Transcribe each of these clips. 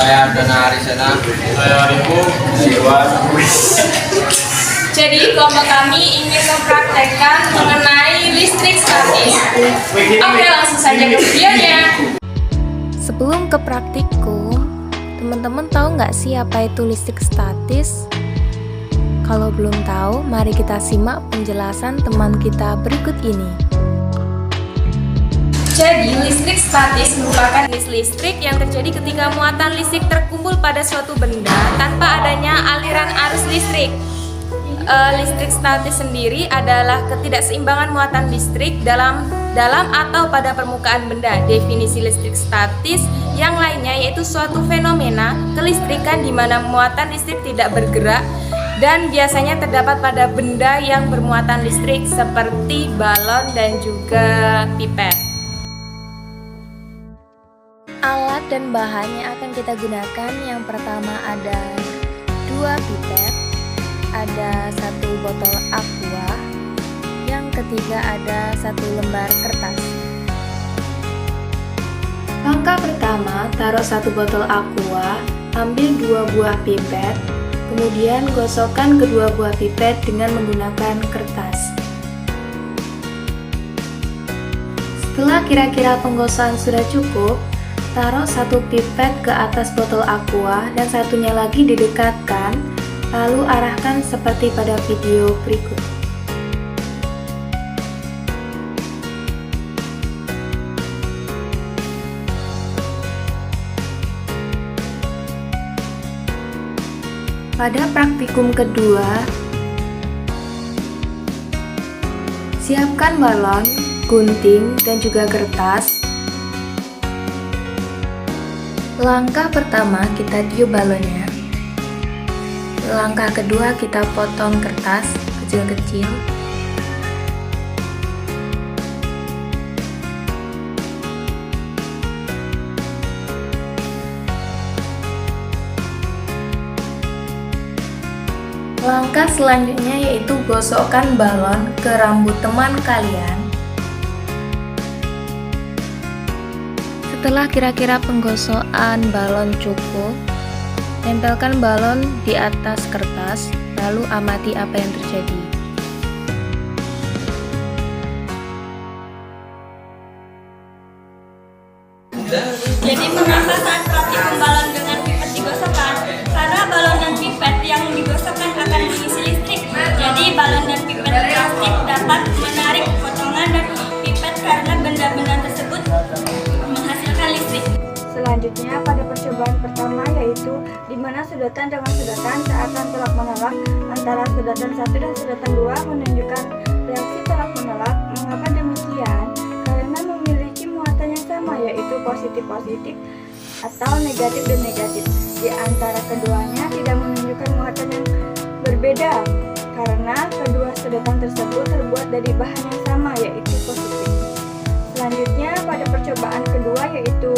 Saya Dona Arisena. Saya Arifu. Jadi kelompok kami ingin mempraktekkan mengenai listrik statis. Oke, langsung saja ke videonya. Sebelum ke praktikum, teman-teman tahu nggak sih apa itu listrik statis? Kalau belum tahu, mari kita simak penjelasan teman kita berikut ini. Jadi, listrik statis merupakan jenis listrik yang terjadi ketika muatan listrik terkumpul pada suatu benda tanpa adanya aliran arus listrik. Listrik statis sendiri adalah ketidakseimbangan muatan listrik dalam atau pada permukaan benda. Definisi listrik statis yang lainnya yaitu suatu fenomena kelistrikan di mana muatan listrik tidak bergerak dan biasanya terdapat pada benda yang bermuatan listrik seperti balon dan juga pipet. Alat dan bahan yang akan kita gunakan, yang pertama ada 2 pipet, ada 1 botol aqua, yang ketiga ada 1 lembar kertas. Langkah pertama, taruh 1 botol aqua, ambil 2 buah pipet, kemudian gosokkan kedua buah pipet dengan menggunakan kertas. Setelah kira-kira penggosokan sudah cukup, taruh 1 pipet ke atas botol aqua dan satunya lagi didekatkan, lalu arahkan seperti pada video berikut. Pada praktikum kedua, siapkan balon, gunting, dan juga kertas. Langkah pertama, kita tiup balonnya. Langkah kedua, kita potong kertas kecil-kecil. Langkah selanjutnya yaitu gosokkan balon ke rambut teman kalian. Setelah kira-kira penggosokan balon cukup, tempelkan balon di atas kertas, lalu amati apa yang terjadi. Jadi mengapa saat praktikum balon dengan pipet digosokkan? Karena balon dan pipet yang digosokkan akan mengisi listrik. Jadi balon dan pipet plastik dapat menarik potongan dan pipet karena benda-benda tersebut menghasilkan listrik. Selanjutnya pada percobaan pertama yaitu di mana sudatan dengan sudatan seakan tolak menolak antara sudatan 1 dan sudatan 2 menunjukkan reaksi tolak menolak. Mengapa demikian? Karena memiliki muatan yang sama yaitu positif-positif atau negatif dan negatif. Di antara keduanya tidak menunjukkan muatan yang berbeda karena kedua sudatan tersebut terbuat dari bahan yang sama yaitu positif. Selanjutnya pada percobaan kedua yaitu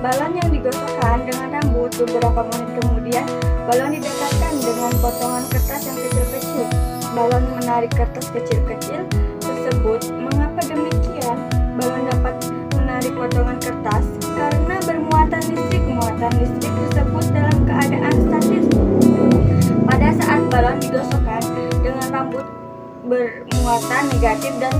balon yang digosokkan dengan rambut. Beberapa menit kemudian balon didekatkan dengan potongan kertas yang kecil-kecil. Balon menarik kertas kecil-kecil tersebut. Mengapa demikian? Balon dapat menarik potongan kertas karena bermuatan listrik. Muatan listrik tersebut dalam keadaan statis. Pada saat balon digosokkan dengan rambut bermuatan negatif dan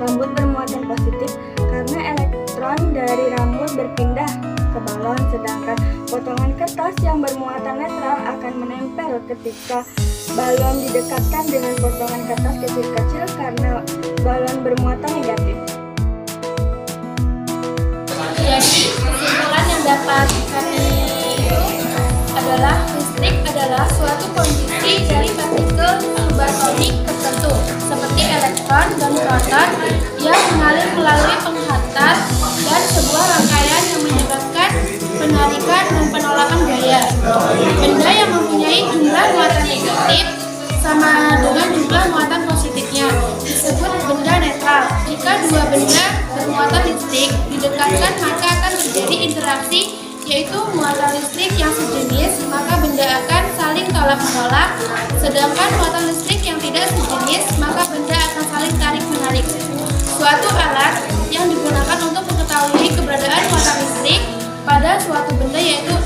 rambut bermuatan positif, karena elektron dari rambut berpindah ke balon, sedangkan potongan kertas yang bermuatan netral akan menempel ketika balon didekatkan dengan potongan kertas kecil-kecil karena balon bermuatan negatif. Jadi kesimpulan yang dapat kami adalah listrik adalah suatu kondisi dari partikel subatomik tertentu seperti elektron dan proton yang mengalir melalui penghantar dan sebuah rangkaian yang menyebabkan penarikan dan penolakan gaya. Benda yang mempunyai jumlah muatan negatif sama dengan jumlah muatan positifnya disebut benda netral. Jika dua benda bermuatan listrik didekatkan maka akan terjadi interaksi yaitu muatan listrik yang sejenis, maka benda akan saling tolak-menolak. Sedangkan muatan listrik yang tidak sejenis, maka benda akan saling tarik-menarik. Suatu alat yang digunakan untuk mengetahui keberadaan muatan listrik pada suatu benda yaitu